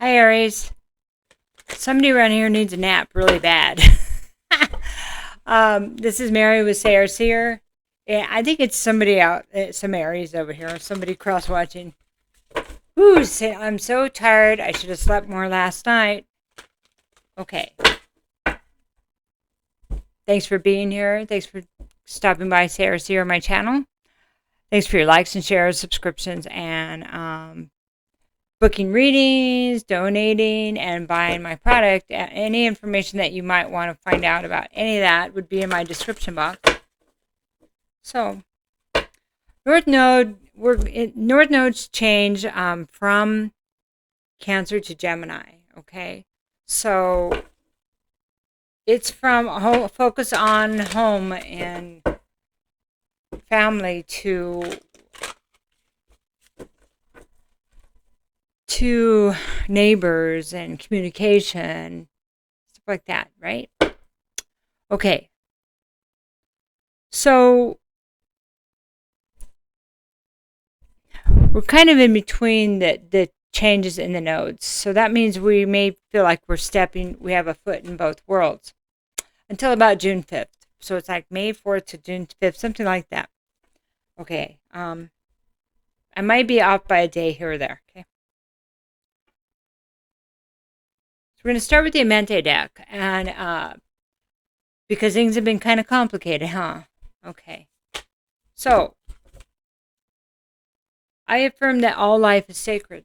Hi, Aries. Somebody around here needs a nap really bad. This is Mary with Seer. Yeah, I think it's somebody out, some Aries over here, somebody cross watching. Ooh, I'm so tired. I should have slept more last night. Okay. Thanks for being here. Thanks for stopping by Seer, my channel. Thanks for your likes and shares, subscriptions, and booking readings, donating, and buying my product. Any information that you might want to find out about any of that would be in my description box. So, North Nodes change from Cancer to Gemini. Okay, so it's from focus on home and family to neighbors and communication, stuff like that, right? Okay. So we're kind of in between the changes in the nodes. So that means we may feel like we have a foot in both worlds until about June 5th. So it's like May 4th to June 5th, something like that. Okay. I might be off by a day here or there. Okay. So we're going to start with the Amante deck, and because things have been kind of complicated, huh? Okay. So I affirm that all life is sacred.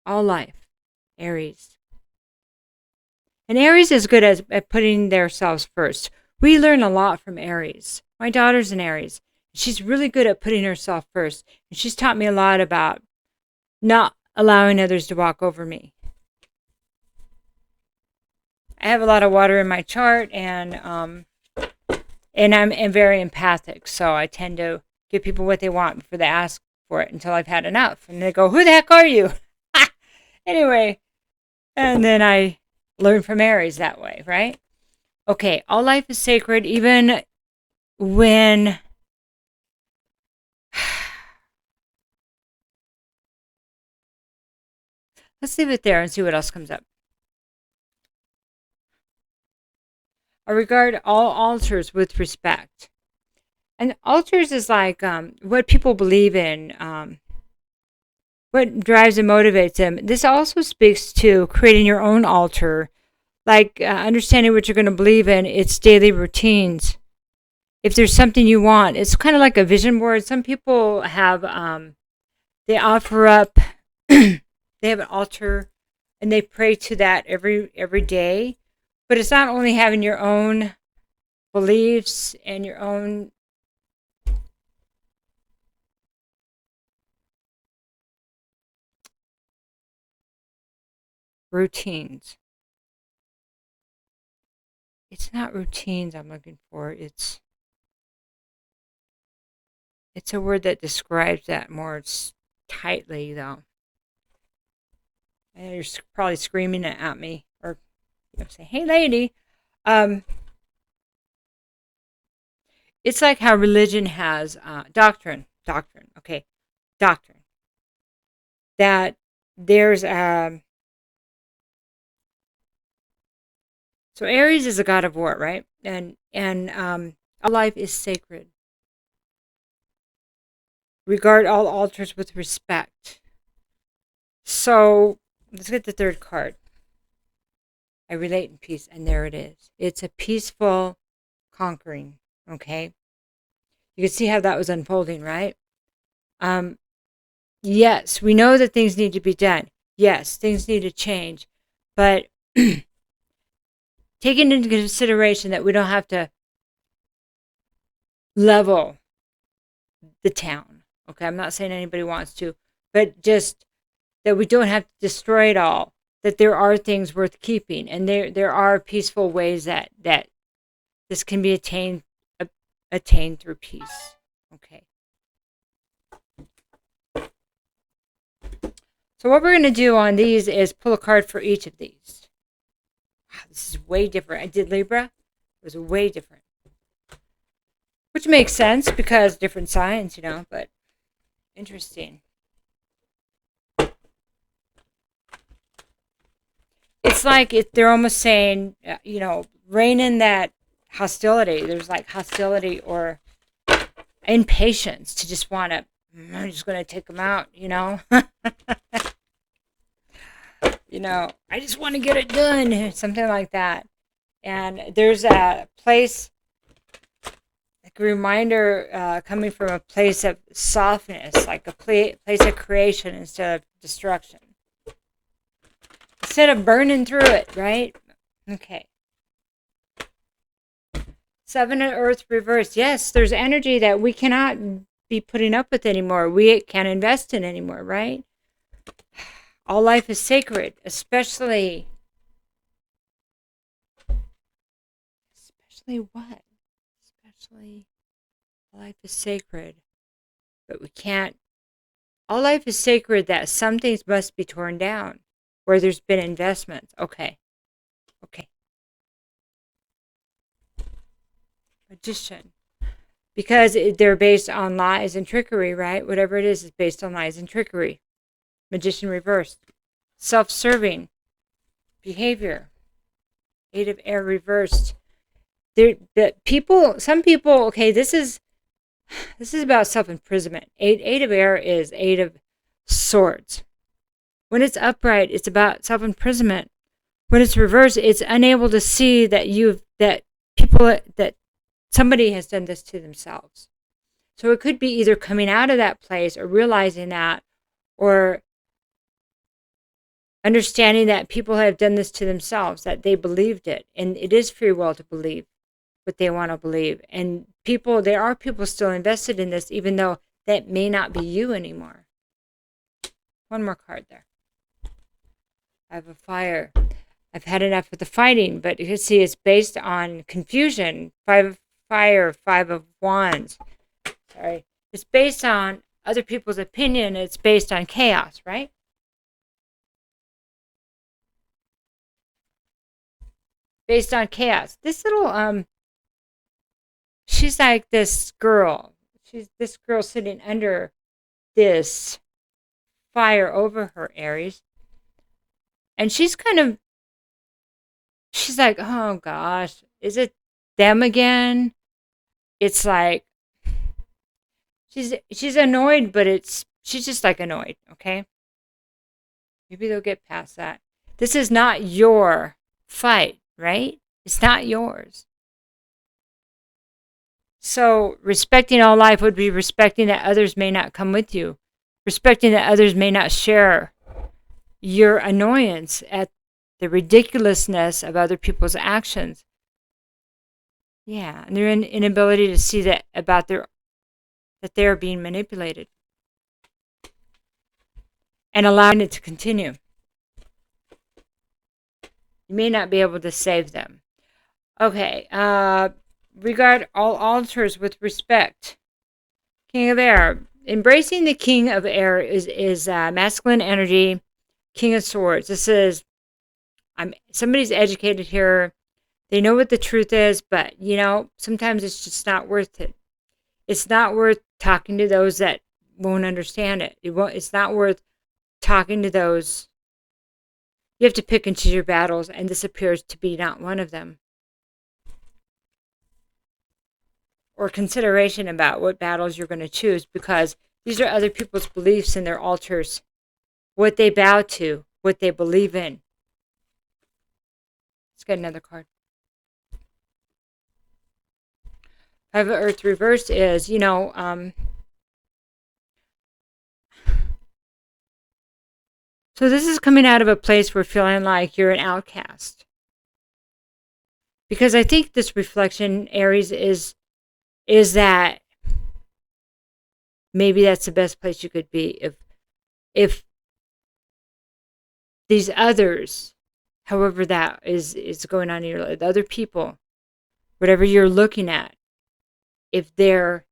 All life. Aries. And Aries is good at putting themselves first. We learn a lot from Aries. My daughter's an Aries. She's really good at putting herself first. And she's taught me a lot about not allowing others to walk over me. I have a lot of water in my chart, and I'm very empathic. So I tend to give people what they want before they ask for it until I've had enough. And they go, "Who the heck are you?" Anyway, and then I learn from Aries that way, right? Okay, all life is sacred, even when let's leave it there and see what else comes up. I regard all altars with respect. And altars is like what people believe in, what drives and motivates them. This also speaks to creating your own altar, like understanding what you're going to believe in. It's daily routines. If there's something you want, it's kind of like a vision board. Some people have, they offer up, they have an altar, and they pray to that every day. But it's not only having your own beliefs and your own routines. It's not routines I'm looking for. It's a word that describes that more tightly, though. And you're probably screaming it at me, or say, "Hey, lady." It's like how religion has doctrine. Okay, doctrine. That there's so Aries is a god of war, right? And our life is sacred. Regard all altars with respect. So let's get the third card. I relate in peace, and there it is. It's a peaceful conquering. Okay, you can see how that was unfolding, right? Yes, we know that things need to be done. Yes, things need to change, but taking into consideration that we don't have to level the town. Okay, I'm not saying anybody wants to, but just that we don't have to destroy it all. That there are things worth keeping, and there are peaceful ways that this can be attained through peace. Okay. So what we're going to do on these is pull a card for each of these. Wow, this is way different. I did Libra. It was way different. Which makes sense because different signs, but interesting. It's like they're almost saying, rein in that hostility. There's like hostility or impatience to just want to, I'm just going to take them out, I just want to get it done, something like that. And there's a place, like a reminder coming from a place of softness, like a place of creation instead of destruction. Instead of burning through it, right? Okay. 7 of Earth reversed. Yes, there's energy that we cannot be putting up with anymore. We can't invest in anymore, right? All life is sacred, especially what? Especially life is sacred. But we can't. All life is sacred that some things must be torn down where there's been investments. Okay. Magician. Because they're based on lies and trickery, right? Whatever it is based on lies and trickery. Magician reversed. Self-serving behavior. 8 of Air reversed. Some people, okay, this is about self-imprisonment. 8 of Air is 8 of Swords. When it's upright, it's about self-imprisonment. When it's reversed, it's unable to see that somebody has done this to themselves. So it could be either coming out of that place or realizing that, or understanding that people have done this to themselves, that they believed it. And it is free will to believe what they want to believe. And there are people still invested in this, even though that may not be you anymore. One more card there. I have a Fire. I've had enough of the fighting, but you can see it's based on confusion. 5 of Fire, 5 of Wands. Sorry. It's based on other people's opinion. It's based on chaos, right? Based on chaos. This little, she's like this girl. She's this girl sitting under this fire over her, Aries. And she's like, oh gosh, is it them again? It's like, she's annoyed, but she's just like annoyed, okay? Maybe they'll get past that. This is not your fight, right? It's not yours. So respecting all life would be respecting that others may not come with you. Respecting that others may not share your annoyance at the ridiculousness of other people's actions. Yeah, and their inability to see that they're being manipulated. And allowing it to continue. You may not be able to save them. Okay, regard all altars with respect. King of Air. Embracing the King of Air is masculine energy. King of Swords. This is, somebody's educated here. They know what the truth is, but, sometimes it's just not worth it. It's not worth talking to those that won't understand it. It's not worth talking to those. You have to pick and choose your battles, and this appears to be not one of them. Or consideration about what battles you're going to choose, because these are other people's beliefs and their altars, what they bow to, what they believe in. Let's get another card. 5 of Earth reversed is, so this is coming out of a place where feeling like you're an outcast. Because I think this reflection, Aries, is that maybe that's the best place you could be if these others, however that is going on in your life, other people, whatever you're looking at, if they're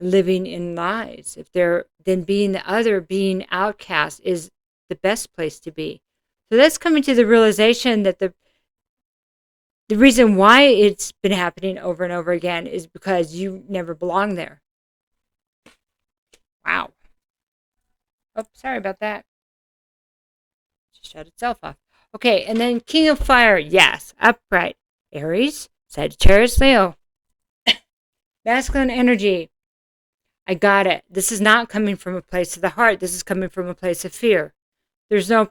living in lies, then being outcast is the best place to be. So that's coming to the realization that the reason why it's been happening over and over again is because you never belong there. Wow. Oh, sorry about that. Just shut itself off. Okay, and then King of Fire, yes, upright. Aries, Sagittarius, Leo. Masculine energy. I got it. This is not coming from a place of the heart. This is coming from a place of fear. There's no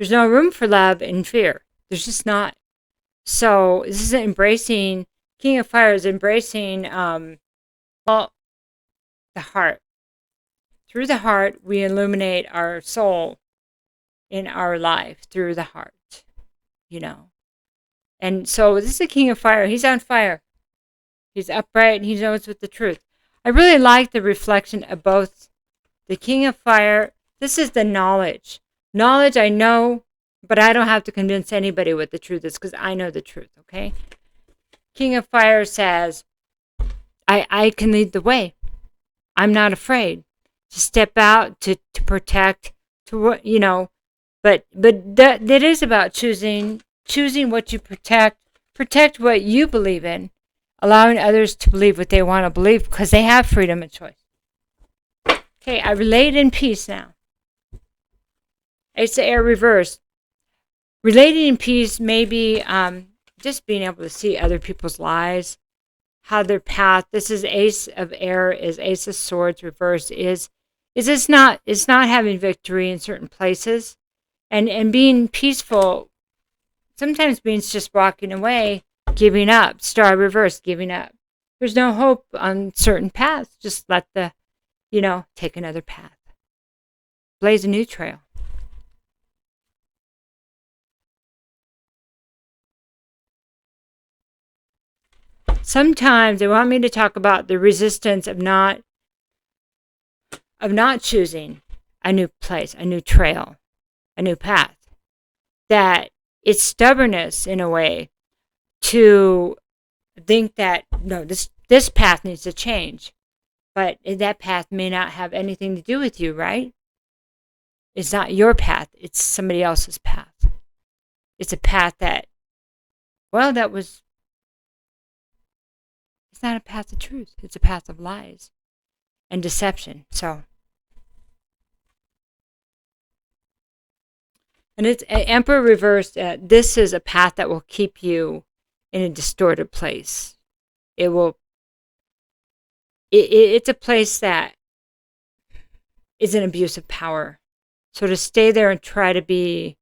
room for love in fear. There's just not. So this is embracing, King of Fire is embracing well, the heart. Through the heart, we illuminate our soul in our life through the heart, you know. And so this is the King of Fire. He's on fire. He's upright and he knows with the truth. I really like the reflection of both the King of Fire. This is the knowledge. Knowledge I know, but I don't have to convince anybody what the truth is because I know the truth, okay? King of Fire says, I can lead the way. I'm not afraid to step out, to protect, to, you know, but that is about choosing what you protect what you believe in, allowing others to believe what they want to believe because they have freedom of choice. Okay, I relate in peace now. Ace of Air reversed. Relating in peace may be just being able to see other people's lives, how their path. This is Ace of Air, is Ace of Swords reversed. It's not having victory in certain places, and being peaceful. Sometimes means just walking away, giving up. Star reversed, giving up. There's no hope on certain paths. Just let take another path. Blaze a new trail. Sometimes they want me to talk about the resistance of not choosing a new place, a new trail, a new path. That it's stubbornness in a way to think that no, this path needs to change, but that path may not have anything to do with you, right? It's not your path; it's somebody else's path. It's a path that, it's not a path of truth. It's a path of lies and deception. So, and it's Emperor reversed. This is a path that will keep you in a distorted place. It will. It's a place that is an abuse of power. So to stay there and try to be,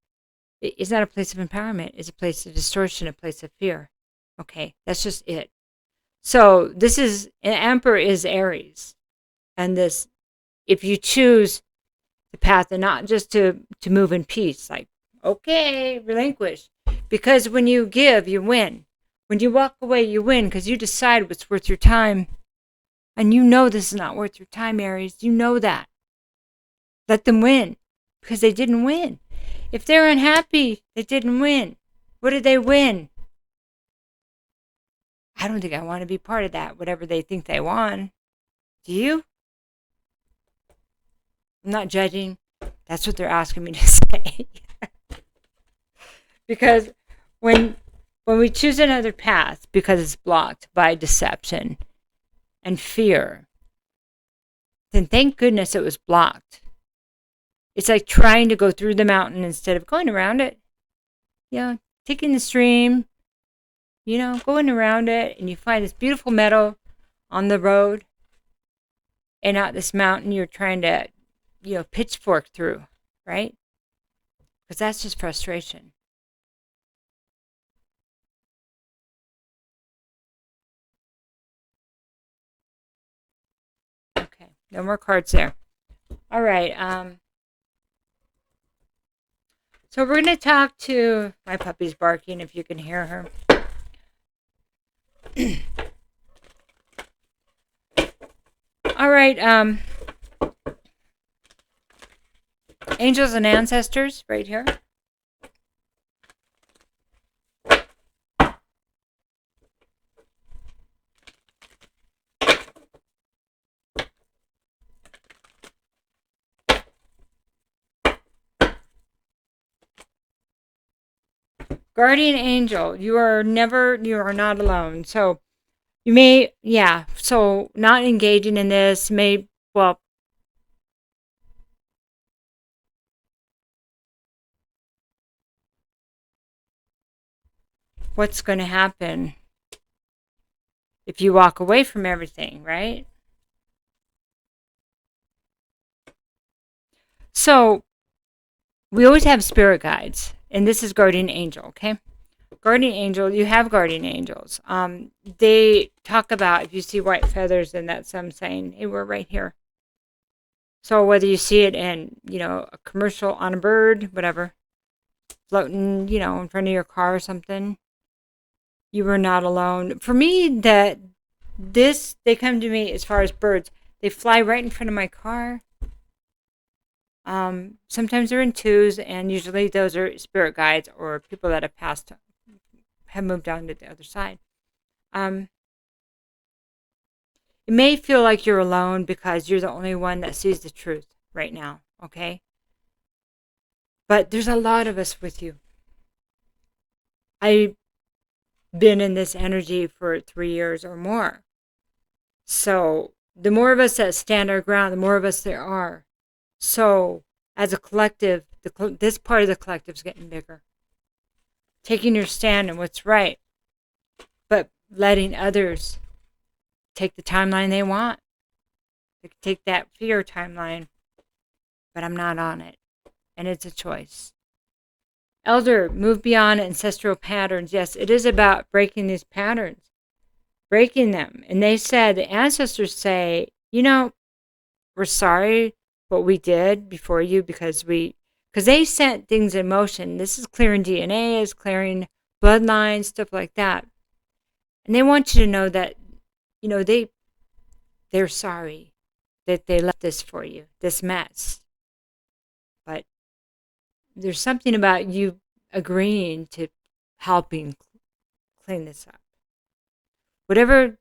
it's not a place of empowerment. It's a place of distortion, a place of fear. Okay, that's just it. So this is, an Emperor is Aries. And this, if you choose the path and not just to move in peace, like, okay, relinquish. Because when you give, you win. When you walk away, you win because you decide what's worth your time. And you know this is not worth your time, Aries. You know that. Let them win because they didn't win. If they're unhappy, they didn't win. What did they win? I don't think I want to be part of that, whatever they think they won. Do you? I'm not judging. That's what they're asking me to say. Because when we choose another path because it's blocked by deception and fear, then thank goodness it was blocked. It's like trying to go through the mountain instead of going around it. Taking the stream, going around it, and you find this beautiful meadow on the road and not this mountain you're trying to, pitchfork through, right? Because that's just frustration. Okay, no more cards there. All right. So we're going to talk to, my puppy's barking if you can hear her. All right. Angels and ancestors right here. Guardian angel, you are not alone. So you may, so not engaging in this may, what's going to happen if you walk away from everything, right? So we always have spirit guides, and this is guardian angel, okay? Guardian angel, you have guardian angels. They talk about if you see white feathers, then that's them saying, hey, we're right here. So whether you see it in, a commercial on a bird, whatever, floating, in front of your car or something, you are not alone. For me, they come to me as far as birds. They fly right in front of my car. Sometimes they're in twos, and usually those are spirit guides or people that have moved on to the other side. It may feel like you're alone because you're the only one that sees the truth right now, okay? But there's a lot of us with you. I've been in this energy for 3 years or more. So the more of us that stand our ground, the more of us there are. So as a collective, this part of the collective is getting bigger. Taking your stand on what's right, but letting others take the timeline they want. They can take that fear timeline, but I'm not on it. And it's a choice. Elder, move beyond ancestral patterns. Yes, it is about breaking these patterns, breaking them. And they said, the ancestors say, we're sorry what we did before you because they sent things in motion. This is clearing DNA, is clearing bloodlines, stuff like that. And they want you to know that, they're sorry that they left this for you, this mess. But there's something about you agreeing to helping clean this up. Whatever,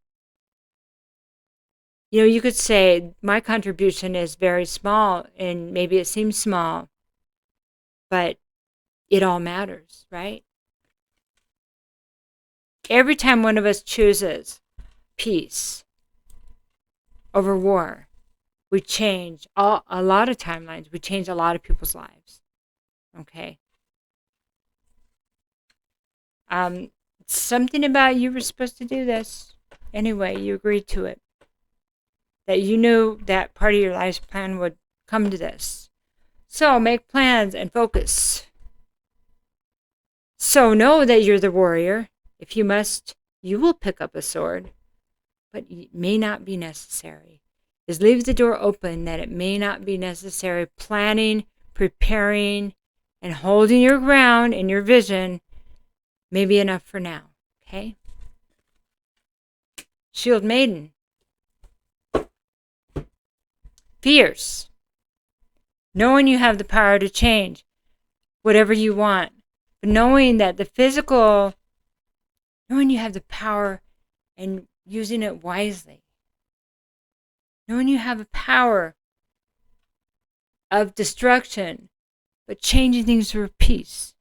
you could say my contribution is very small, and maybe it seems small, but it all matters, right? Every time one of us chooses peace over war, we change a lot of timelines. We change a lot of people's lives. Okay. Something about you were supposed to do this. Anyway, you agreed to it. That you knew that part of your life's plan would come to this. So make plans and focus. So know that you're the warrior. If you must, you will pick up a sword, but it may not be necessary. Just leave the door open that it may not be necessary. Planning, preparing, and holding your ground in your vision may be enough for now. Okay? Shield Maiden. Fierce. Knowing you have the power to change whatever you want. But knowing that knowing you have the power and using it wisely. Knowing you have a power of destruction, but changing things for peace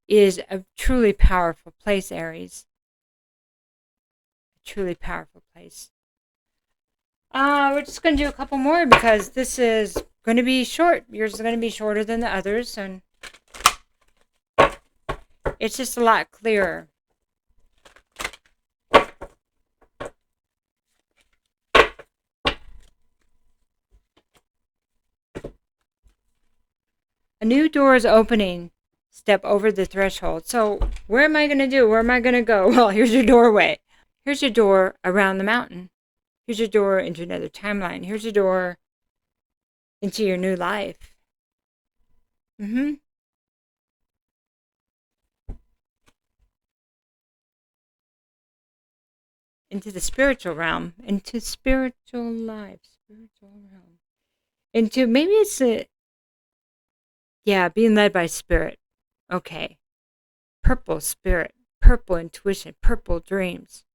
is a truly powerful place, Aries. A truly powerful place. We're just going to do a couple more because this is going to be short. Yours is going to be shorter than the others, and it's just a lot clearer. A new door is opening. Step over the threshold. So where am I going to do? Where am I going to go? Well, here's your doorway. Here's your door around the mountain. Here's your door into another timeline. Here's your door into your new life. Into the spiritual realm. Into spiritual life. Spiritual realm. Into, maybe it's being led by spirit. Okay. Purple spirit. Purple intuition. Purple dreams.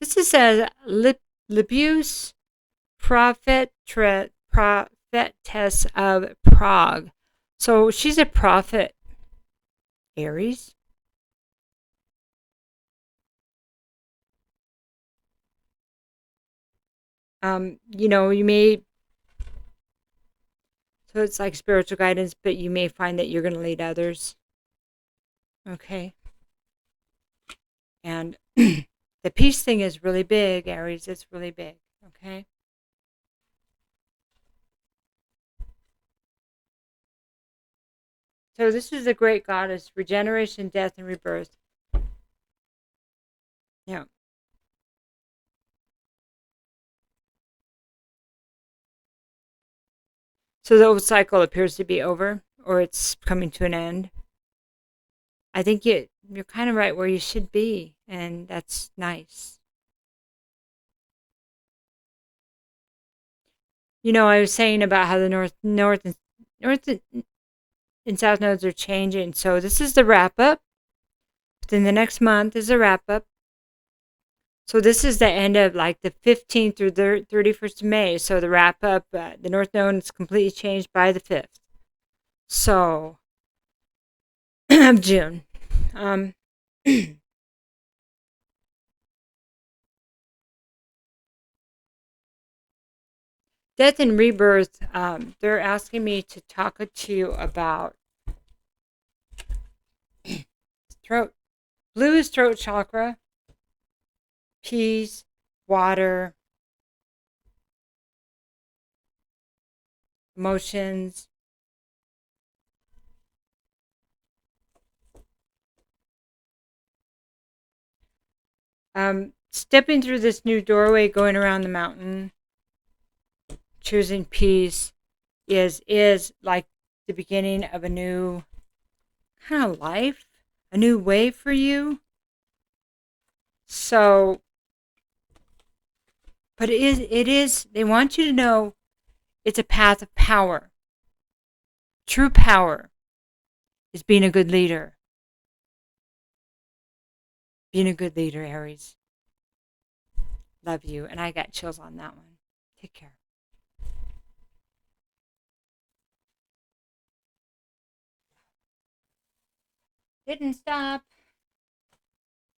This is a Libuse prophetess of Prague. So she's a prophet. Aries. You may, so it's like spiritual guidance, but you may find that you're going to lead others. Okay. And the peace thing is really big, Aries. It's really big. Okay. So this is the great goddess, regeneration, death, and rebirth. Yeah. So the old cycle appears to be over, or it's coming to an end. I think you're kind of right where you should be, and that's nice. I was saying about how the north and south nodes are changing. So this is the wrap up. Then the next month is a wrap up. So this is the end of like the 15th through the 31st of May. So the wrap up, the north node is completely changed by the 5th. So of June. Um, Death and rebirth. They're asking me to talk to you about throat. Blue is throat chakra, peace, water, emotions. Stepping through this new doorway, going around the mountain, choosing peace is like the beginning of a new kind of life, a new way for you. So, but it is they want you to know it's a path of power. True power is being a good leader. Being a good leader, Aries. Love you. And I got chills on that one. Take care. Didn't stop.